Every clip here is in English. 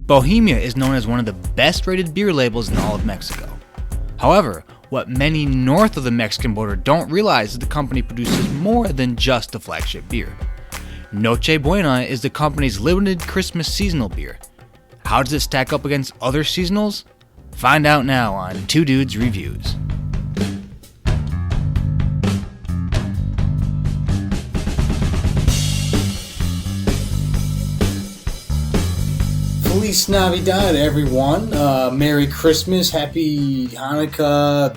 Bohemia is known as one of the best rated beer labels in all of Mexico. However, what many north of the Mexican border don't realize is the company produces more than just a flagship beer. Noche Buena is the company's limited Christmas seasonal beer. How does it stack up against other seasonals? Find out now on Two Dudes Reviews. Feliz Navidad, everyone. Merry Christmas, Happy Hanukkah,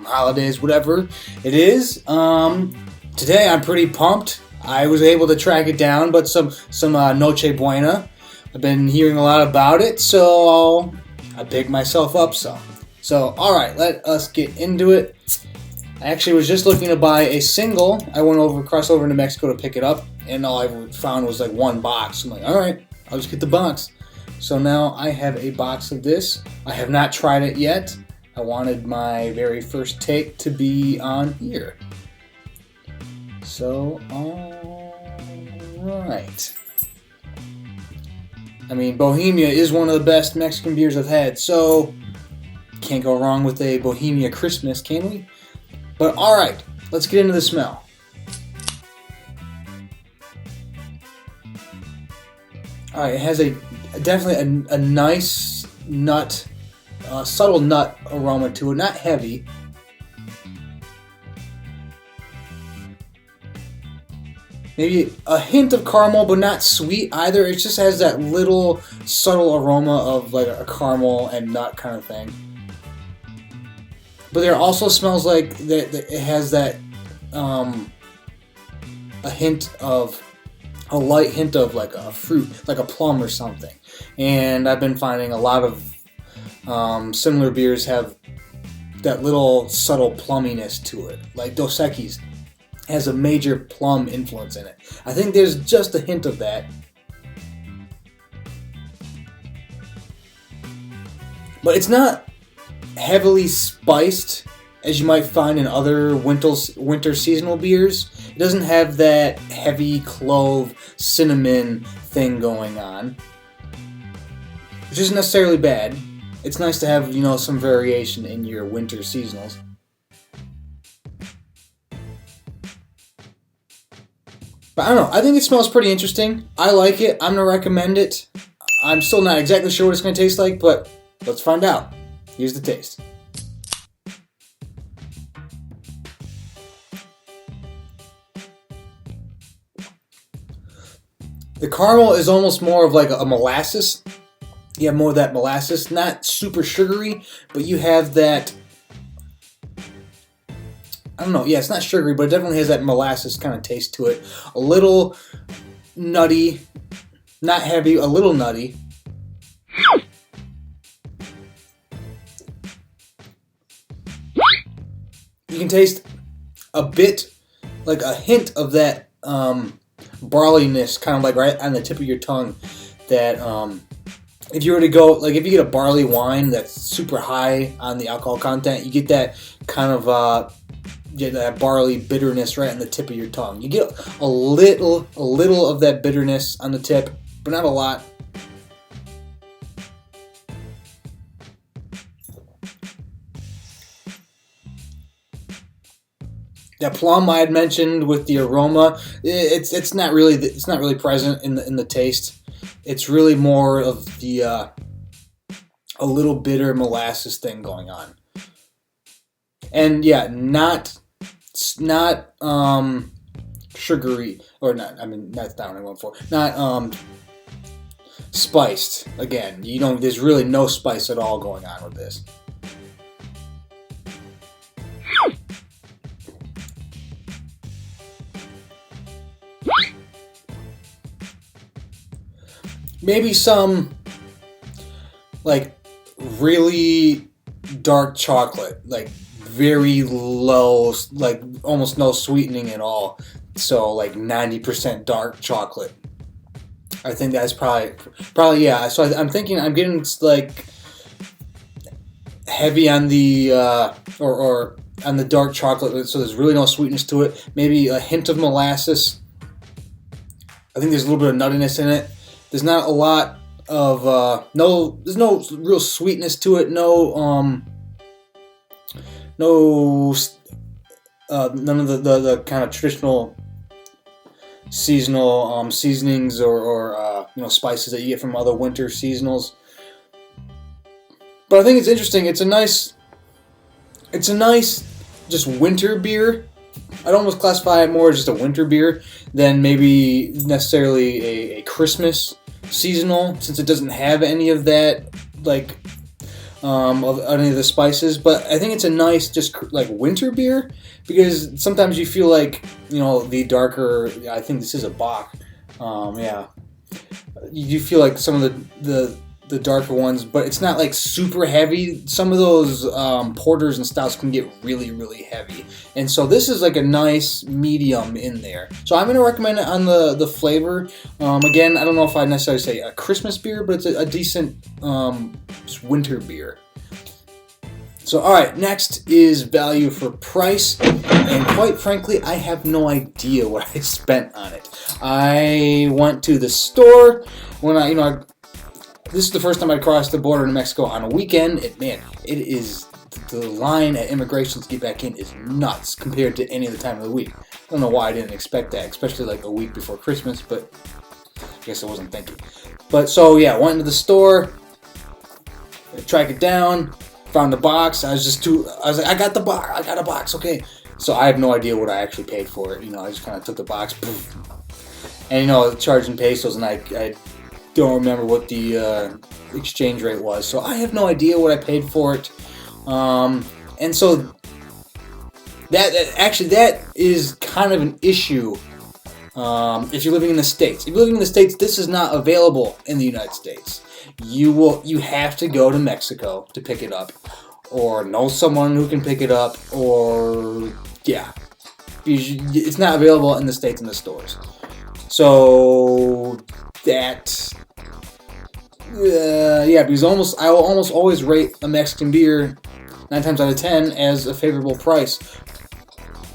holidays, whatever it is. Today I'm pretty pumped. I was able to track it down, but some Noche Buena. I've been hearing a lot about it, so I picked myself up some. So, alright, let us get into it. I actually was just looking to buy a single. I crossed over into Mexico to pick it up, and all I found was like one box. I'm like, alright, I'll just get the box. So now I have a box of this. I have not tried it yet. I wanted my very first take to be on here. So, alright. I mean, Bohemia is one of the best Mexican beers I've had, so can't go wrong with a Bohemia Christmas, can we? But alright, let's get into the smell. Alright, it has definitely a nice nut, subtle nut aroma to it, not heavy. Maybe a hint of caramel, but not sweet either. It just has that little subtle aroma of like a caramel and nut kind of thing. But there also smells like that it has that a light hint of like a fruit, like a plum or something. And I've been finding a lot of similar beers have that little subtle plumminess to it. Like Dos Equis has a major plum influence in it. I think there's just a hint of that. But it's not heavily spiced as you might find in other winter seasonal beers. It doesn't have that heavy clove cinnamon thing going on, which isn't necessarily bad. It's nice to have, some variation in your winter seasonals. But I don't know, I think it smells pretty interesting. I like it. I'm going to recommend it. I'm still not exactly sure what it's going to taste like, but let's find out. Here's the taste. The caramel is almost more of like a molasses. You have more of that molasses. Not super sugary, but you have that... I don't know. Yeah, it's not sugary, but it definitely has that molasses kind of taste to it. A little nutty. Not heavy, a little nutty. You can taste a bit, like a hint of that barleyness, kind of like right on the tip of your tongue. That if you were to go, like if you get a barley wine that's super high on the alcohol content, you get that kind of that barley bitterness right on the tip of your tongue. You get a little of that bitterness on the tip, but not a lot. That plum I had mentioned with the aroma, it's not really present in the taste. It's really more of the a little bitter molasses thing going on. And yeah, not sugary, or not. I mean, that's not what I went for. Not spiced. Again, there's really no spice at all going on with this. Maybe some, like, really dark chocolate, like, very low, like, almost no sweetening at all. So, like, 90% dark chocolate. I think that's probably yeah. So I'm thinking I'm getting, like, heavy on the, or on the dark chocolate, so there's really no sweetness to it. Maybe a hint of molasses. I think there's a little bit of nuttiness in it. There's not a lot of there's no real sweetness to it. None of the kind of traditional seasonal seasonings or spices that you get from other winter seasonals. But I think it's interesting. It's a nice just winter beer. I'd almost classify it more as just a winter beer than maybe necessarily a Christmas seasonal, since it doesn't have any of that, like of any of the spices. But I think it's a nice just like winter beer, because sometimes you feel like, the darker, I think this is a bock, you feel like some of the darker ones, but it's not like super heavy. Some of those porters and stouts can get really, really heavy, and so this is like a nice medium in there. So I'm going to recommend it on the flavor. Again, I don't know if I'd necessarily say a Christmas beer, but it's a decent just winter beer. So alright, next is value for price, and quite frankly, I have no idea what I spent on it. I went to the store when this is the first time I crossed the border to Mexico on a weekend. The line at immigration to get back in is nuts compared to any other time of the week. I don't know why I didn't expect that, especially like a week before Christmas, but I guess I wasn't thinking. But so yeah, went into the store, tracked it down, found the box. I was like, I got a box, okay. So I have no idea what I actually paid for it. I just kind of took the box, poof. And charged in pesos, and I don't remember what the exchange rate was, so I have no idea what I paid for it. And so that is kind of an issue if you're living in the States. If you're living in the States, this is not available in the United States. You have to go to Mexico to pick it up, or know someone who can pick it up, or it's not available in the States in the stores. So that, because I will almost always rate a Mexican beer 9 times out of 10 as a favorable price,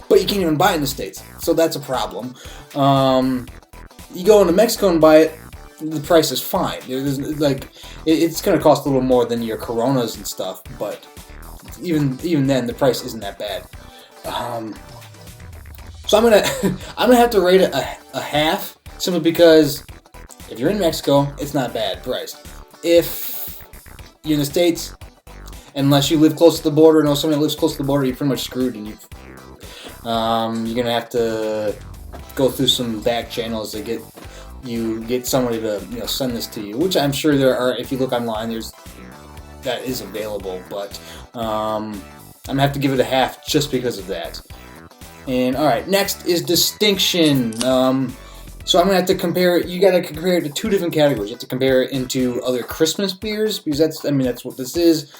but you can't even buy it in the States, so that's a problem. You go into Mexico and buy it, the price is fine. It's going to cost a little more than your Coronas and stuff, but even then, the price isn't that bad. So I'm gonna have to rate it a half, simply because if you're in Mexico, it's not bad priced. If you're in the States, unless you live close to the border, know someone that lives close to the border, you're pretty much screwed, and you're gonna have to go through some back channels to get somebody to send this to you, which I'm sure there are. If you look online, that is available, but I'm gonna have to give it a half just because of that. And alright, next is distinction. So I'm going to have to compare it. You got to compare it to 2 different categories. You have to compare it into other Christmas beers, because that's what this is.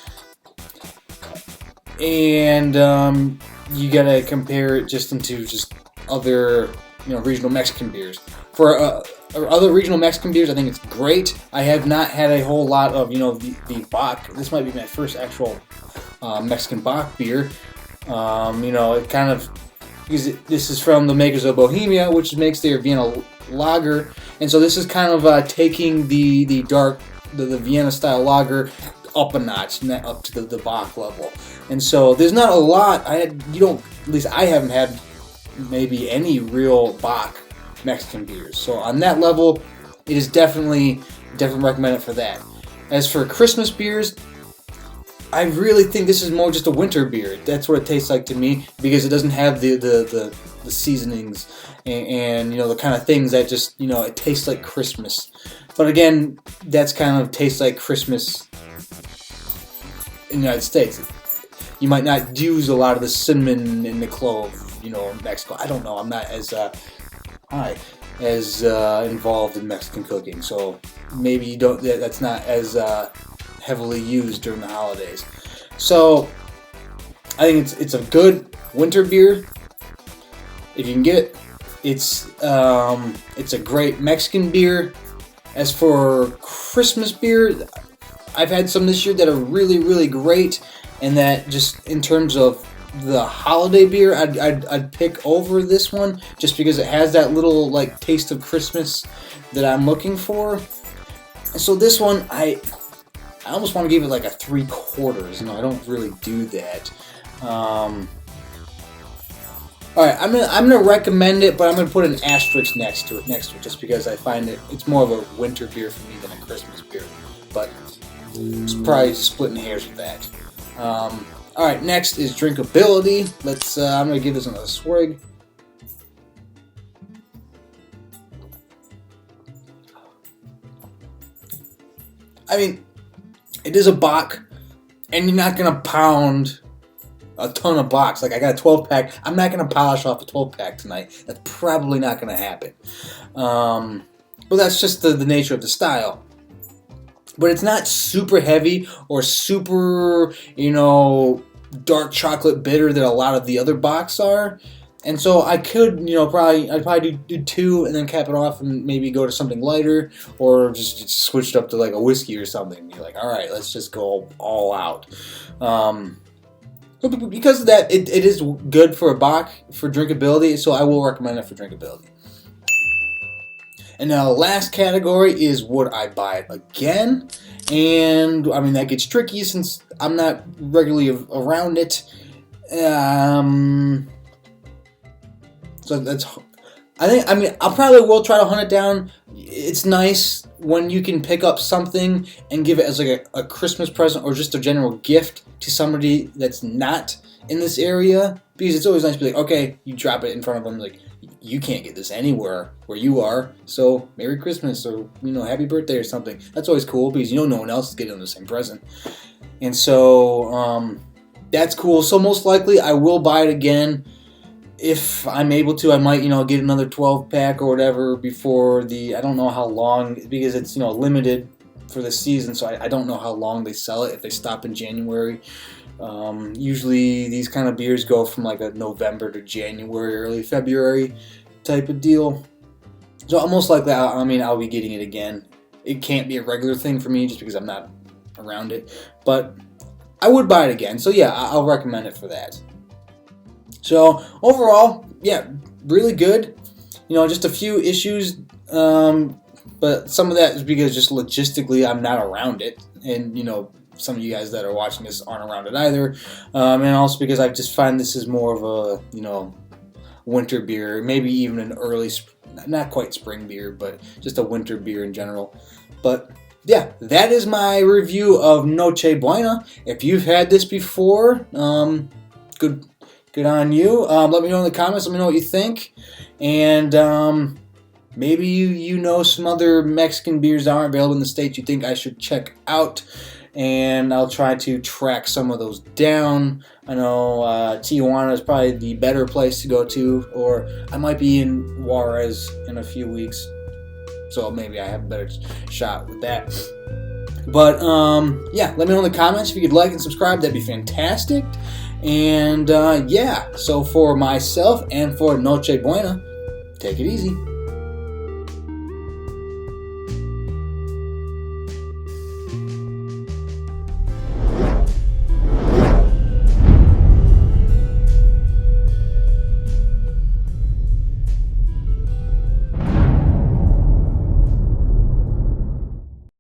And you got to compare it just into other regional Mexican beers. For other regional Mexican beers, I think it's great. I have not had a whole lot of the bock. This might be my first actual Mexican bock beer. It kind of, because this is from the makers of Bohemia, which makes their Vienna lager, and so this is kind of taking the Vienna style lager up a notch, up to the bock level. And so there's not a lot. At least I haven't had maybe any real bock Mexican beers. So on that level, it is definitely recommend it for that. As for Christmas beers, I really think this is more just a winter beer. That's what it tastes like to me, because it doesn't have the seasonings and the kind of things that just it tastes like Christmas. But again, that's kind of tastes like Christmas in the United States. You might not use a lot of the cinnamon and the clove, in Mexico. I don't know. I'm not as involved in Mexican cooking, so maybe you don't. That's not as heavily used during the holidays. So I think it's a good winter beer if you can get it. It's a great Mexican beer. As for Christmas beer, I've had some this year that are really, really great, and that just in terms of the holiday beer, I'd pick over this one, just because it has that little taste of Christmas that I'm looking for. So this one, I almost want to give it like a 3/4. I don't really do that. All right, I'm gonna recommend it, but I'm gonna put an asterisk next to it, just because I find it's more of a winter beer for me than a Christmas beer. But it's probably splitting hairs with that. All right, next is drinkability. I'm gonna give this another swig. I mean, it is a bock, and you're not gonna pound a ton of bocks. Like, I got a 12-pack. I'm not going to polish off a 12-pack tonight. That's probably not going to happen. Well, that's just the nature of the style. But it's not super heavy or super, dark chocolate bitter that a lot of the other bocks are. And so I could, I'd probably do 2 and then cap it off and maybe go to something lighter, or just switch it up to like a whiskey or something. Be like, all right, let's just go all out. Because of that, it is good for a bock for drinkability, so I will recommend it for drinkability. And now the last category is would I buy it again? And I mean, that gets tricky since I'm not regularly around it. So that's, I probably will try to hunt it down. It's nice when you can pick up something and give it as like a Christmas present or just a general gift to somebody that's not in this area, because it's always nice to be like, okay, you drop it in front of them, like, you can't get this anywhere where you are, so Merry Christmas or Happy Birthday or something. That's always cool because no one else is getting them the same present. And so that's cool. So most likely I will buy it again. If I'm able to, I might, get another 12-pack or whatever before I don't know how long, because it's, limited for the season, so I don't know how long they sell it, if they stop in January. Usually these kind of beers go from like a November to January, early February type of deal. So most likely, I'll be getting it again. It can't be a regular thing for me just because I'm not around it, but I would buy it again. So yeah, I'll recommend it for that. So overall, yeah, really good. Just a few issues, but some of that is because just logistically I'm not around it, and some of you guys that are watching this aren't around it either, and also because I just find this is more of a winter beer, maybe even an early, not quite spring beer, but just a winter beer in general. But yeah, that is my review of Noche Buena. If you've had this before, good on you. Let me know in the comments. Let me know what you think. And maybe you know some other Mexican beers that aren't available in the States you think I should check out. And I'll try to track some of those down. I know Tijuana is probably the better place to go to. Or I might be in Juarez in a few weeks. So maybe I have a better shot with that. But yeah, let me know in the comments if you could like and subscribe. That'd be fantastic. And yeah, so for myself and for Noche Buena, take it easy.